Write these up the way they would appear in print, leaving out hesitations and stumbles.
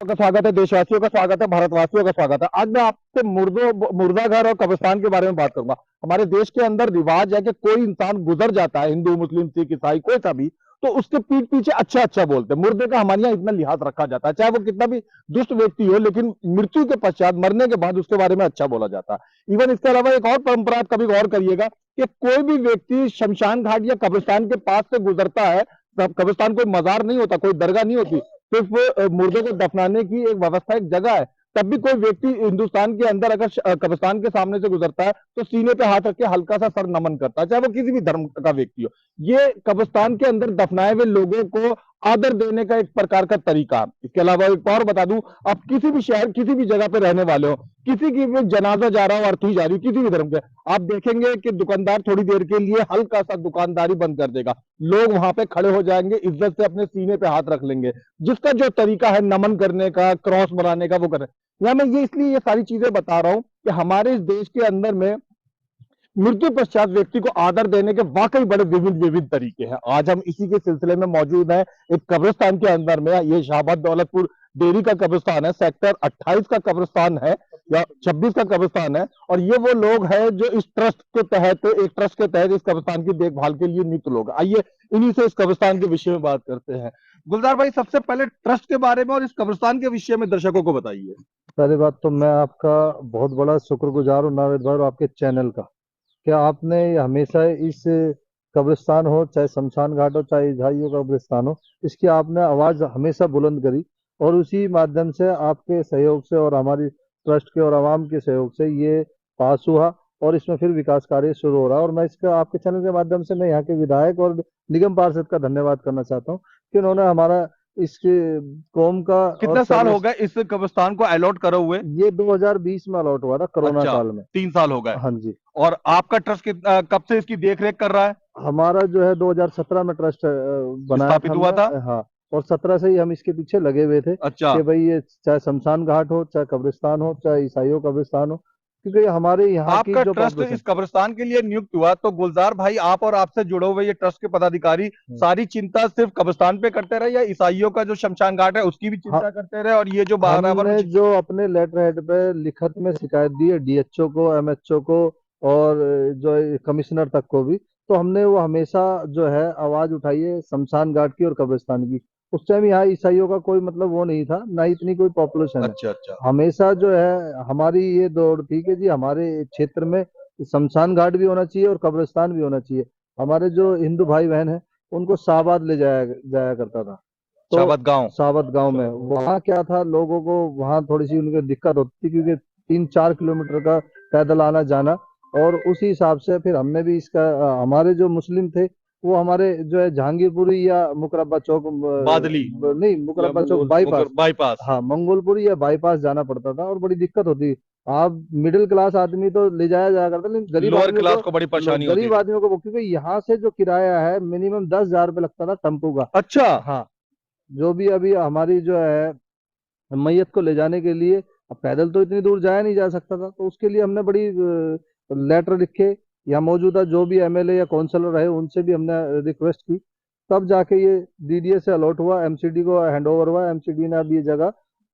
का स्वागत है, देशवासियों का स्वागत है, भारतवासियों का स्वागत है। आज मैं आपसे मुर्दाघर और कब्रिस्तान के बारे में बात करूंगा। हमारे देश के अंदर रिवाज है कि कोई इंसान गुजर जाता है, हिंदू मुस्लिम सिख ईसाई कोई सा भी, तो उसके पीठ पीछे अच्छा अच्छा बोलते हैं। मुर्दे का हमारे यहाँ इतना लिहाज रखा जाता है, चाहे वो कितना भी दुष्ट व्यक्ति हो, लेकिन मृत्यु के पश्चात मरने के बाद उसके बारे में अच्छा बोला जाता है। इवन इसके अलावा एक और परंपरा आप कभी गौर करिएगा कि कोई भी व्यक्ति शमशान घाट या कब्रिस्तान के पास से गुजरता है, कब्रिस्तान कोई मजार नहीं होता, कोई दरगाह नहीं होती, सिर्फ मुर्दे को दफनाने की एक व्यवस्था, एक जगह है। तब भी कोई व्यक्ति हिंदुस्तान के अंदर अगर कब्रिस्तान के सामने से गुजरता है तो सीने पे हाथ रख के हल्का सा सर नमन करता है, चाहे वो किसी भी धर्म का व्यक्ति हो। ये कब्रिस्तान के अंदर दफनाए हुए लोगों को आदर देने का एक प्रकार का तरीका। इसके अलावा एक और बता दूं, आप किसी भी शहर किसी भी जगह पे रहने वाले हो, किसी की भी जनाजा जा रहा हो, अर्थी जा रही हो, किसी भी धर्म के, आप देखेंगे कि दुकानदार थोड़ी देर के लिए हल्का सा दुकानदारी बंद कर देगा, लोग वहां पे खड़े हो जाएंगे, इज्जत से अपने सीने पे हाथ रख लेंगे। जिसका जो तरीका है नमन करने का, क्रॉस बनाने का, वो करें। या मैं ये इसलिए ये सारी चीजें बता रहा हूं कि हमारे इस देश के अंदर में मृत्यु पश्चात व्यक्ति को आदर देने के वाकई बड़े विविध विविध तरीके हैं। आज हम इसी के सिलसिले में मौजूद हैं एक कब्रिस्तान के अंदर में। ये शाहबाद दौलतपुर डेयरी का कब्रिस्तान है, सेक्टर 28 का कब्रिस्तान है या 26 का कब्रिस्तान है। और ये वो लोग हैं जो इस ट्रस्ट के तहत, एक ट्रस्ट के तहत इस कब्रिस्तान की देखभाल के लिए नियुक्त लोग। आइए इन्हीं से इस कब्रिस्तान के विषय में बात करते हैं। गुलजार भाई, सबसे पहले ट्रस्ट के बारे में और इस कब्रिस्तान के विषय में दर्शकों को बताइए। पहली बात तो मैं आपका बहुत बड़ा शुक्रगुजार हूँ नावेद भाई और आपके चैनल का, कि आपने हमेशा इस कब्रिस्तान हो, चाहे शमशान घाट हो, चाहे ईसाइयों का कब्रिस्तान हो, इसकी आपने आवाज़ हमेशा बुलंद करी। और उसी माध्यम से आपके सहयोग से और हमारी ट्रस्ट के और आवाम के सहयोग से ये पास हुआ और इसमें फिर विकास कार्य शुरू हो रहा है। और मैं इसका आपके चैनल के माध्यम से मैं यहाँ के विधायक और निगम पार्षद का धन्यवाद करना चाहता हूँ कि उन्होंने हमारा इसके कौम का और कितने साल हो गए इस कब्रिस्तान को अलॉट करे हुए? ये 2020 में अलॉट हुआ था, कोरोना अच्छा, काल में। 3 साल हो गए। हाँ जी। और आपका ट्रस्ट कब से इसकी देख रेख कर रहा है? हमारा जो है 2017 में ट्रस्ट बनाया था स्थापित हुआ हमने। था। हाँ। और 17 से ही हम इसके पीछे लगे हुए थे अच्छा। कि भाई ये चाहे शमशान घाट हो, चाहे कब्रिस्तान हो, चाहे ईसाइयों का कब्रिस्तान हो, क्योंकि हमारे यहाँ की आपका जो ट्रस्ट पॉपुलेशन। इस कब्रिस्तान के लिए नियुक्त हुआ, तो गुलजार भाई आप और आपसे जुड़े हुए ये ट्रस्ट के पदाधिकारी सारी चिंता सिर्फ कब्रिस्तान पे करते रहे, या ईसाइयों का जो शमशान घाट है उसकी भी हाँ, चिंता करते रहे? और ये जो बराबर में हमने जो अपने लेटर हेड पे लिखत में शिकायत दी है डीएचओ को, एमएचओ को और जो कमिश्नर तक को भी, तो हमने वो हमेशा जो है आवाज उठाई है शमशान घाट की और कब्रिस्तान की। उस टाइम यहाँ ईसाइयों का कोई मतलब वो नहीं था, ना इतनी कोई पॉपुलेशन है। अच्छा अच्छा। हमेशा जो है हमारी ये दौड़ थी कि जी हमारे क्षेत्र में शमशान घाट भी होना चाहिए और कब्रिस्तान भी होना चाहिए। हमारे जो हिंदू भाई बहन हैं उनको शाहाबाद ले जाया जाया करता था। तो शाबत गांव। सावत गांव में वहाँ क्या था, लोगों को वहाँ थोड़ी सी उनकी दिक्कत होती थी क्योंकि 3-4 किलोमीटर का पैदल आना जाना। और उसी हिसाब से फिर हमने भी इसका हमारे जो मुस्लिम थे वो हमारे जो है जहांगीरपुरी या मुकरबा चौक बादली नहीं, या मुकरबा चौक बाईपास। बाईपास। हाँ, मंगोलपुरी या बाईपास जाना पड़ता था और बड़ी दिक्कत होती। आप मिडिल क्लास आदमी तो ले जाया जाया करता, लेकिन गरीब लोअर आदमियों क्लास को को बड़ी परेशानी होती गरीब थी। आदमियों को, क्योंकि यहाँ से जो किराया है मिनिमम 10,000 रुपये लगता था टेम्पू का। अच्छा। हाँ। जो भी अभी हमारी जो है मैयत को ले जाने के लिए, अब पैदल तो इतनी दूर जाया नहीं जा सकता था, तो उसके लिए हमने बड़ी लेटर लिखे या मौजूदा जो भी एमएलए या काउंसलर रहे उनसे भी हमने रिक्वेस्ट की। तब जाके ये डीडीए से अलॉट हुआ, एमसीडी को हैंड ओवर हुआ, एमसीडी ने अब ये जगह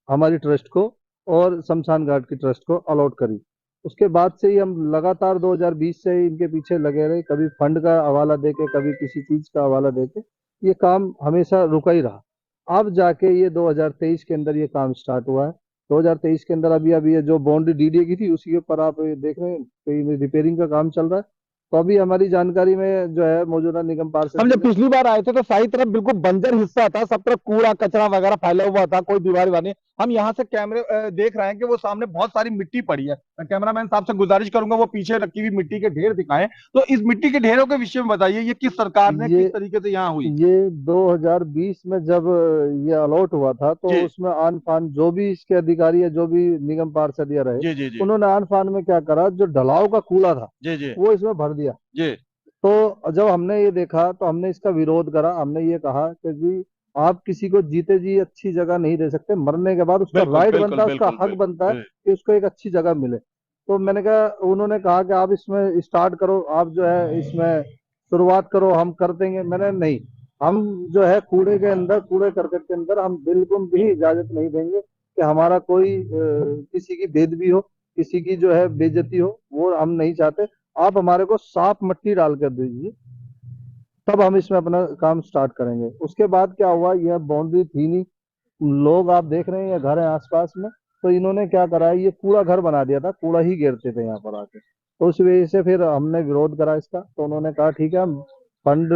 हमारी ट्रस्ट को और शमशान घाट की ट्रस्ट को अलॉट करी। उसके बाद से ही हम लगातार 2020 से ही इनके पीछे लगे रहे, कभी फंड का हवाला देके, कभी किसी चीज का हवाला देके, ये काम हमेशा रुका ही रहा। अब जाके ये 2023 के अंदर ये काम स्टार्ट हुआ है। 2023 के अंदर अभी अभी ये जो बाउंड्री डीडीए की थी उसी के ऊपर आप ये देख रहे हैं कहीं रिपेयरिंग का काम चल रहा है। तो अभी हमारी जानकारी में जो है मौजूदा निगम पार्षद हम जी जब ने। पिछली बार आए थे तो सारी तरफ बिल्कुल बंजर हिस्सा था, सब तरफ कूड़ा कचरा वगैरह फैला हुआ था, कोई दीवार नहीं। हम यहाँ से कैमरे देख रहे हैं कि वो सामने बहुत सारी मिट्टी पड़ी है। मैं कैमरामैन साहब से गुजारिश करूंगा वो पीछे रखी हुई मिट्टी के ढेर दिखाएं। तो इस मिट्टी के ढेरों के विषय में बताइए, ये किस सरकार ने ये किस तरीके से यहाँ हुई? ये 2020 में जब ये अलॉट हुआ था तो जी उसमें आन फान जो भी इसके अधिकारी है, जो भी निगम पार्षद या रहे, जी जी जी उन्होंने आन फान में क्या करा, जो ढलाव का कूड़ा था जी जी वो इसमें भर दिया। जी तो जब हमने ये देखा तो हमने इसका विरोध करा। हमने ये कहा कि जी आप किसी को जीते जी अच्छी जगह नहीं दे सकते, मरने के बाद उसका बिल्कुल राइट बिल्कुल बनता है, उसका बिल्कुल हक बनता है बिल्कुल। कि उसको एक अच्छी जगह मिले। तो मैंने कहा, उन्होंने कहा कि आप इसमें स्टार्ट करो, आप जो है इसमें शुरुआत करो, हम कर देंगे। मैंने नहीं, हम जो है कूड़े के अंदर, कूड़े करकट के अंदर हम बिल्कुल भी इजाजत नहीं देंगे। कि हमारा कोई किसी की बेदबी हो, किसी की जो है बेइज्जती हो, वो हम नहीं चाहते। आप हमारे को साफ मट्टी डाल कर दीजिए, तब हम इसमें अपना काम स्टार्ट करेंगे। उसके बाद क्या हुआ, यह बाउंड्री थी नहीं, लोग आप देख रहे हैं ये घर है आसपास में, तो इन्होंने क्या करा है, ये कूड़ा घर बना दिया था, कूड़ा ही गिरते थे यहाँ पर आके। तो उस वजह से फिर हमने विरोध करा इसका, तो उन्होंने कहा ठीक है हम फंड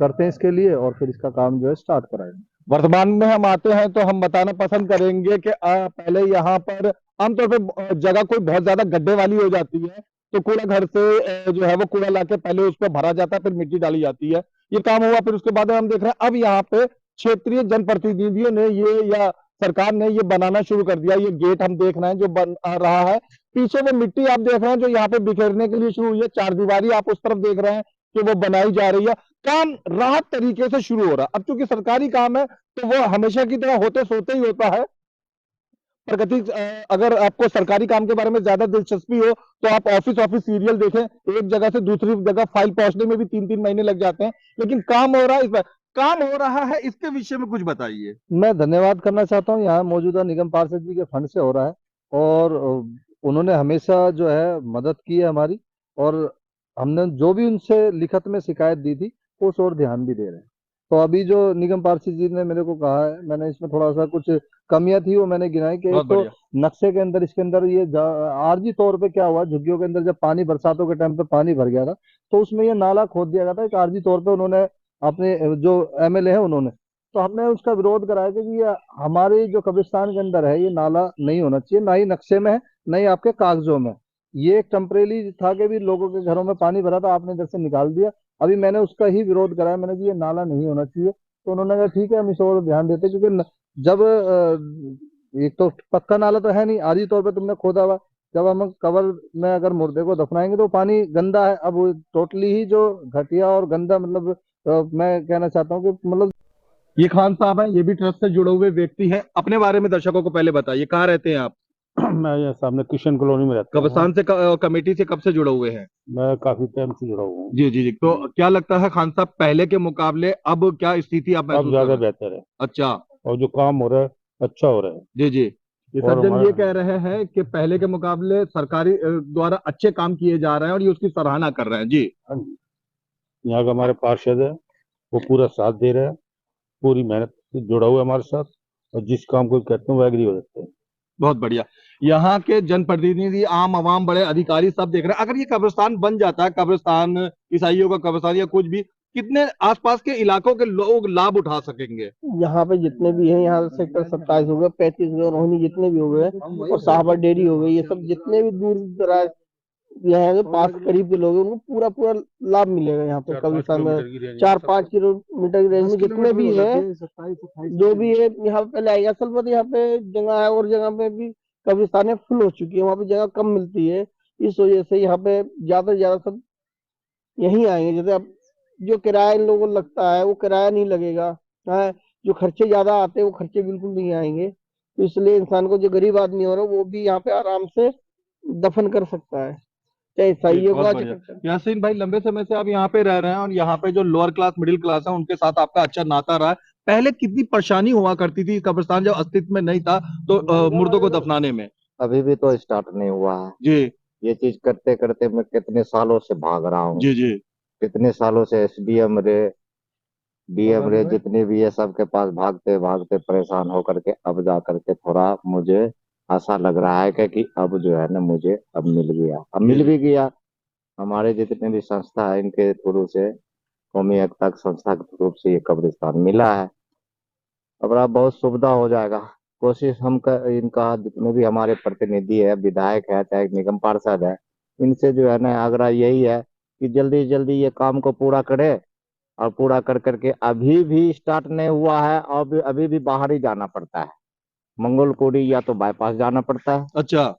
करते हैं इसके लिए और फिर इसका काम जो है स्टार्ट कराएंगे। वर्तमान में हम आते हैं तो हम बताना पसंद करेंगे कि पहले यहाँ पर आमतौर पर जगह कोई बहुत ज्यादा गड्ढे वाली हो जाती है, तो कूड़ा घर से जो है वो कूड़ा लाके पहले उस पर भरा जाता है, फिर मिट्टी डाली जाती है। ये काम हुआ, फिर उसके बाद हम देख रहे हैं अब यहाँ पे क्षेत्रीय जनप्रतिनिधियों ने ये या सरकार ने ये बनाना शुरू कर दिया। ये गेट हम देख रहे हैं जो बन रहा है, पीछे वो मिट्टी आप देख रहे हैं जो यहाँ पे बिखेरने के लिए शुरू हुई है, चार दीवारी आप उस तरफ देख रहे हैं कि वो बनाई जा रही है। काम राहत तरीके से शुरू हो रहा है। अब चूंकि सरकारी काम है तो वो हमेशा की तरह होते सोते ही होता है। प्रगति अगर आपको सरकारी काम के बारे में ज्यादा दिलचस्पी हो तो आप ऑफिस ऑफिस सीरियल देखें, एक जगह से दूसरी जगह फाइल पहुंचने में भी 3-3 महीने लग जाते हैं, लेकिन काम हो रहा है। इस बार काम हो रहा है, इसके विषय में कुछ बताइए। मैं धन्यवाद करना चाहता हूँ यहाँ मौजूदा निगम पार्षद जी के फंड से हो रहा है, और उन्होंने हमेशा जो है मदद की है हमारी, और हमने जो भी उनसे लिखत में शिकायत दी थी उस ओर ध्यान भी दे रहे हैं। तो अभी जो निगम पार्षद जी ने मेरे को कहा है, मैंने इसमें थोड़ा सा कुछ कमियां थी वो मैंने गिनाई कि एक बहुत तो बढ़िया। नक्शे के अंदर, इसके अंदर ये आरजी तौर पे क्या हुआ, झुग्गियों के अंदर जब पानी बरसातों के टाइम पे पानी भर गया था, तो उसमें ये नाला खोद दिया गया था एक आरजी तौर पे, उन्होंने अपने जो एमएलए है उन्होंने, तो हमने उसका विरोध कराया कि ये हमारे जो कब्रिस्तान के अंदर है ये नाला नहीं होना चाहिए, ना ही नक्शे में है, ना ही आपके कागजों में। ये एक टेम्परेरी था कि भी लोगों के घरों में पानी भरा था, आपने इधर से निकाल दिया। अभी मैंने उसका ही विरोध कराया, मैंने कि ये नाला नहीं होना चाहिए, तो उन्होंने कहा ठीक है हम इस ओर ध्यान देते हैं, क्योंकि जब एक तो पक्का नाला तो है नहीं, आरजी तौर पे तुमने खोदा हुआ, जब हम कबर में अगर मुर्दे को दफनाएंगे तो पानी गंदा है। अब वो टोटली ही जो घटिया और गंदा, मतलब मैं कहना चाहता हूँ कि मतलब ये खान साहब हैं, ये भी ट्रस्ट से जुड़े हुए व्यक्ति हैं। अपने बारे में दर्शकों को पहले बताइए, कहाँ रहते हैं आप? मैं यहाँ सामने किशन कॉलोनी में रहता हूँ। कब्रिस्तान से कमेटी से कब से जुड़े हुए हैं? मैं काफी टाइम से जुड़ा हुआ हूँ। जी जी जी। तो क्या लगता है खान साहब, पहले के मुकाबले अब क्या स्थिति आप अब महसूस कर ज्यादा रहे हैं? बेहतर है अच्छा। और जो काम हो रहा है अच्छा हो रहा है। जी जी। ये और सज्जन हमारा ये कह रहे हैं कि पहले के मुकाबले सरकारी द्वारा अच्छे काम किए जा रहे हैं और ये उसकी सराहना कर रहे हैं। जी। हाँ जी, यहाँ का हमारे पार्षद है, वो पूरा साथ दे रहे हैं, पूरी मेहनत से जुड़ा हुआ है हमारे साथ, और जिस काम को कहते हैं वो एग्री हो जाते हैं। बहुत बढ़िया। यहाँ के जनप्रतिनिधि, आम आवाम, बड़े अधिकारी सब देख रहे हैं। अगर ये कब्रिस्तान बन जाता है, कब्रिस्तान ईसाइयों का कब्रिस्तान या कुछ भी, कितने आसपास के इलाकों के लोग लाभ उठा सकेंगे? यहाँ पे जितने भी हैं, यहाँ सेक्टर 27 हो गए, 35 हो गए, रोहिणी जितने भी हो गए, और साहबा डेयरी हो गई, ये सब जितने भी दूर दराज यहाँ के पास करीब के लोग हैं, उनको पूरा पूरा लाभ मिलेगा यहाँ पे कब्रिस्तान में। 4-5 किलोमीटर की रेंज में जितने भी है, जो भी है यहाँ पे पहले आएगा। असल बात यहाँ पे जगह है, और जगह पे भी कब्रिस्तानें फुल हो चुकी है, वहाँ पे जगह कम मिलती है, इस वजह से यहाँ पे ज्यादा से ज्यादा सब यहीं आएंगे। जैसे अब जो किराया इन लोगों को लगता है वो किराया नहीं लगेगा है, जो खर्चे ज्यादा आते हैं वो खर्चे बिल्कुल नहीं आएंगे। तो इसलिए इंसान को, जो गरीब आदमी हो रहा है वो भी यहाँ पे आराम से दफन कर सकता है, चाहे ईसाइयों बहुत का बढ़िया। चाहे। यासीन भाई, लंबे समय से आप यहाँ पे रह रहे हैं और यहाँ पे जो लोअर क्लास मिडिल क्लास है उनके साथ आपका अच्छा नाता रहा है। पहले कितनी परेशानी हुआ करती थी, कब्रिस्तान जब अस्तित्व में नहीं था तो मुर्दों को दफनाने में? अभी भी तो स्टार्ट नहीं हुआ है। जी ये चीज करते करते मैं कितने सालों से भाग रहा हूँ, जी जी। कितने सालों से एसडीएम रे डीएम रे जितने भी है सबके पास भागते भागते परेशान होकर के अब जा करके थोड़ा मुझे आशा लग रहा है कि अब जो है ना मुझे अब मिल गया, अब मिल भी गया। हमारे जितने भी संस्था है इनके थ्रू से, कौमी एकता संस्था के थ्रू से ये कब्रिस्तान मिला है। अब अब बहुत सुविधा हो जाएगा। कोशिश हम इनका जितने भी हमारे प्रतिनिधि है, विधायक है, चाहे निगम पार्षद है, इनसे जो है ना आग्रह यही है कि जल्दी जल्दी ये काम को पूरा करे, और पूरा कर करके अभी भी स्टार्ट नहीं हुआ है और अभी भी बाहर ही जाना पड़ता है, मंगोलकोडी या तो बाईपास जाना पड़ता है। अच्छा।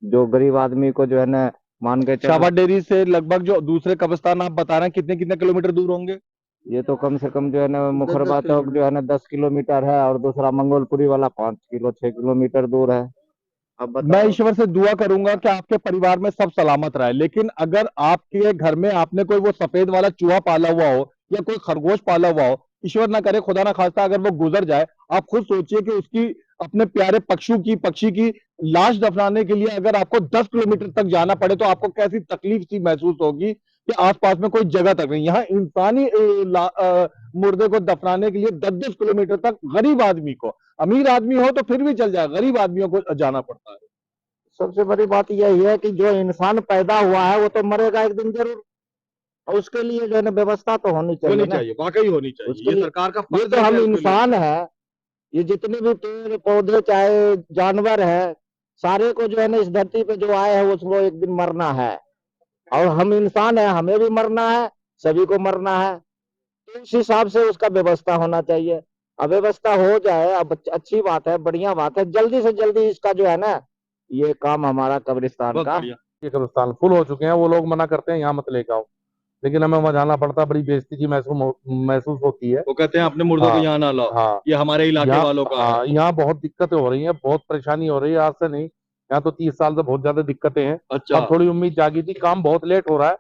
जो गरीब आदमी को जो है ना मान के शाबा डेयरी से लगभग जो दूसरे कब्रिस्तान आप बता रहे हैं, कितने कितने किलोमीटर दूर होंगे? ये तो कम से कम जो है ना मुखरबा तक जो है ना 10 किलोमीटर है, और दूसरा मंगोलपुरी वाला 5 किलो 6 किलोमीटर दूर है। अब मैं बताओ। ईश्वर से दुआ करूंगा कि आपके परिवार में सब सलामत रहे, लेकिन अगर आपके घर में आपने कोई वो सफेद वाला चूहा पाला हुआ हो या कोई खरगोश पाला हुआ हो, ईश्वर ना करे, खुदा ना खास्ता अगर वो गुजर जाए, आप खुद सोचिए कि उसकी अपने प्यारे पक्षी की लाश दफनाने के लिए अगर आपको 10 किलोमीटर तक जाना पड़े तो आपको कैसी तकलीफ सी महसूस होगी कि आसपास में कोई जगह तक नहीं। यहाँ इंसानी मुर्दे को दफनाने के लिए 10-10 किलोमीटर तक गरीब आदमी को, अमीर आदमी हो तो फिर भी चल जाए, गरीब आदमियों को जाना पड़ता है। सबसे बड़ी बात यही है कि जो इंसान पैदा हुआ है वो तो मरेगा एक दिन जरूर, और उसके लिए जो है ना व्यवस्था तो होनी चाहिए होनी ना। चाहिए, वाकई होनी चाहिए। उसके ये लिए सरकार का ये फर्ज तो है हम कि उसके लिए- इंसान है, ये जितने भी पेड़ पौधे चाहे जानवर है, सारे को जो है ना इस धरती पे जो आए हैं उसको एक दिन मरना है, और हम इंसान है, हमें भी मरना है, सभी को मरना है। तो इस हिसाब से उसका व्यवस्था होना चाहिए। अव्यवस्था हो जाए अब अच्छी बात है, बढ़िया बात है, जल्दी से जल्दी इसका जो है ना ये काम हमारा कब्रिस्तान बहुत का। बढ़िया। ये कब्रिस्तान फुल हो चुके हैं, वो लोग मना करते हैं यहाँ मत लेके आओ, लेकिन हमें वहाँ जाना पड़ता है, बड़ी बेइज्जती की महसूस होती है। वो कहते हैं अपने मुर्दों को हाँ यहाँ ना लाओ, हाँ, ये हमारे इलाके वालों का है। हाँ यहाँ बहुत दिक्कतें हो रही हैं, बहुत परेशानी हो रही है, आज से नहीं, यहाँ तो 30 साल से बहुत ज्यादा दिक्कतें हैं। अच्छा, अब थोड़ी उम्मीद जागी थी, काम बहुत लेट हो रहा है,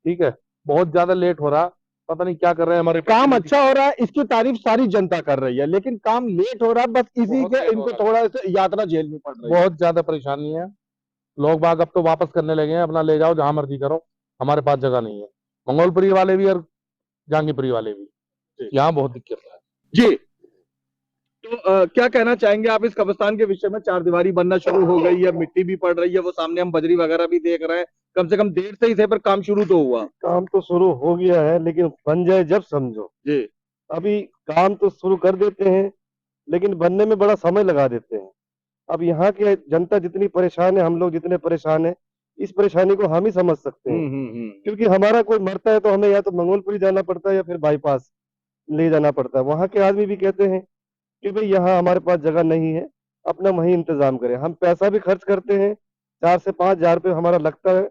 ठीक है, बहुत ज्यादा लेट हो रहा है, पता नहीं क्या कर रहे हैं हमारे काम अच्छा हो रहा है, इसकी तारीफ सारी जनता कर रही है, लेकिन काम लेट हो रहा है, बस इसी बहुत के लेट हो इनको रहा है। थोड़ा सा यात्रा झेलनी पड़ रही है। बहुत ज्यादा परेशानी है, लोग बाग अब तो वापस करने लगे हैं, अपना ले जाओ जहां मर्जी करो, हमारे पास जगह नहीं है। मंगोलपुरी वाले भी और जहांगीरपुरी वाले भी, यहाँ बहुत दिक्कत है। जी, तो क्या कहना चाहेंगे आप इस कब्रिस्तान के विषय में? चारदीवारी बनना शुरू हो गई है, मिट्टी भी पड़ रही है, वो सामने हम बजरी वगैरह भी देख रहे हैं, कम से कम देर से ही थे पर काम शुरू तो हुआ। काम तो शुरू हो गया है, लेकिन बन जाए जब समझो। जी, अभी काम तो शुरू कर देते हैं, लेकिन बनने में बड़ा समय लगा देते हैं। अब यहाँ की जनता जितनी परेशान है, हम लोग जितने परेशान है, इस परेशानी को हम ही समझ सकते हैं। क्योंकि हमारा कोई मरता है तो हमें या तो मंगोलपुरी जाना पड़ता है या फिर बाईपास ले जाना पड़ता है। वहाँ के आदमी भी कहते हैं कि भाई यहाँ हमारे पास जगह नहीं है, अपना वहीं इंतजाम करें। हम पैसा भी खर्च करते हैं, 4 से 5 हज़ार रुपये हमारा लगता है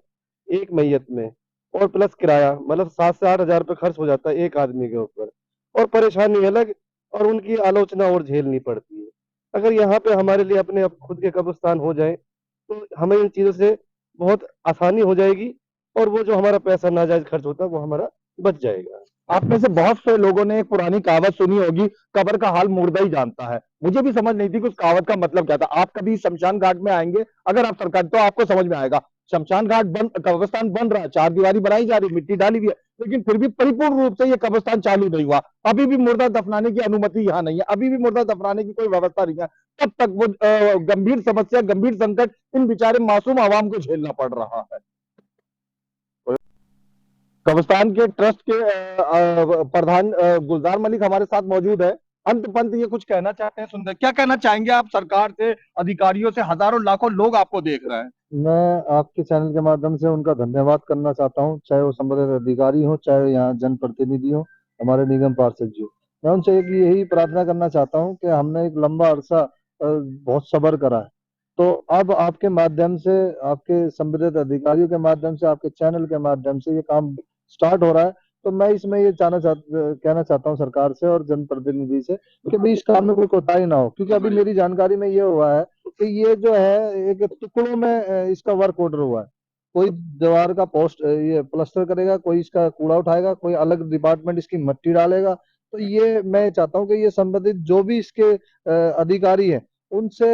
एक मैयत में, और प्लस किराया, मतलब 7 से 8 हज़ार रुपये खर्च हो जाता है एक आदमी के ऊपर, और परेशानी अलग, और उनकी आलोचना और झेलनी पड़ती है। अगर यहाँ पे हमारे लिए अपने खुद के कब्रिस्तान हो जाए तो हमें इन चीज़ों से बहुत आसानी हो जाएगी, और वो जो हमारा पैसा नाजायज खर्च होता है वो हमारा बच जाएगा। आप में से बहुत से लोगों ने एक पुरानी कहावत सुनी होगी, कब्र का हाल मुर्दा ही जानता है। मुझे भी समझ नहीं थी कि उस कहावत का मतलब क्या था। आप कभी शमशान घाट में आएंगे, अगर आप सरकार, तो आपको समझ में आएगा। शमशान घाट कब्रिस्तान बन रहा है, चारदीवारी बनाई जा रही, मिट्टी डाली हुई है, लेकिन फिर भी परिपूर्ण रूप से ये कब्रिस्तान चालू नहीं हुआ। अभी भी मुर्दा दफनाने की अनुमति यहाँ नहीं है, अभी भी मुर्दा दफनाने की कोई व्यवस्था नहीं है। तब तक वो गंभीर समस्या, गंभीर संकट इन बेचारे मासूम आवाम को झेलना पड़ रहा है। कब्रिस्तान के ट्रस्ट के प्रधान गुलजार मलिक हमारे साथ मौजूद है। अंत पंत ये कुछ कहना चाहते हैं? सुंदर, क्या कहना चाहेंगे आप सरकार से, अधिकारियों से? हजारों लाखों लोग आपको देख रहे हैं। मैं आपके चैनल के माध्यम से उनका धन्यवाद करना चाहता हूँ, चाहे वो संबंधित अधिकारी हो, चाहे यहाँ जनप्रतिनिधि हो, हमारे निगम पार्षद जी हो। मैं उनसे एक यही प्रार्थना करना चाहता हूँ कि हमने एक लंबा अरसा बहुत सब्र करा है, तो अब आपके माध्यम से, आपके संबंधित अधिकारियों के माध्यम से, आपके चैनल के माध्यम से ये काम स्टार्ट हो रहा है। तो मैं इसमें ये कहना चाहता हूँ सरकार से और जनप्रतिनिधि से कि भाई इस काम में कोई कोताही ना हो, क्योंकि अभी मेरी जानकारी में ये हुआ है कि ये जो है एक टुकड़ों में इसका वर्क ऑर्डर हुआ है। कोई दीवार का पोस्ट ये प्लास्टर करेगा, कोई इसका कूड़ा उठाएगा, कोई अलग डिपार्टमेंट इसकी मिट्टी डालेगा। तो ये मैं चाहता हूँ कि ये संबंधित जो भी इसके अधिकारी हैं उनसे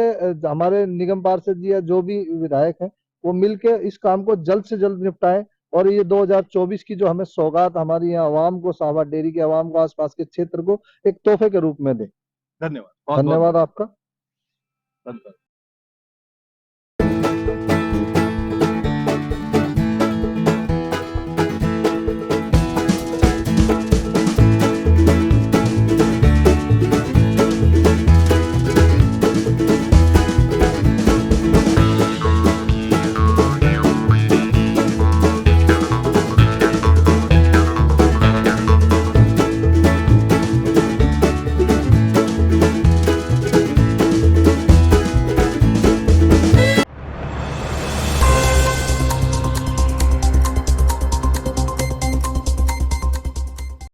हमारे निगम पार्षद जी या जो भी विधायक हैं वो मिलके इस काम को जल्द से जल्द निपटाएं, और ये 2024 की जो हमें सौगात हमारी यहाँ आवाम को, शाहबाद डेयरी के आवाम को, आसपास के क्षेत्र को एक तोहफे के रूप में दें। धन्यवाद, बहुत धन्यवाद आपका। धन्यवाद।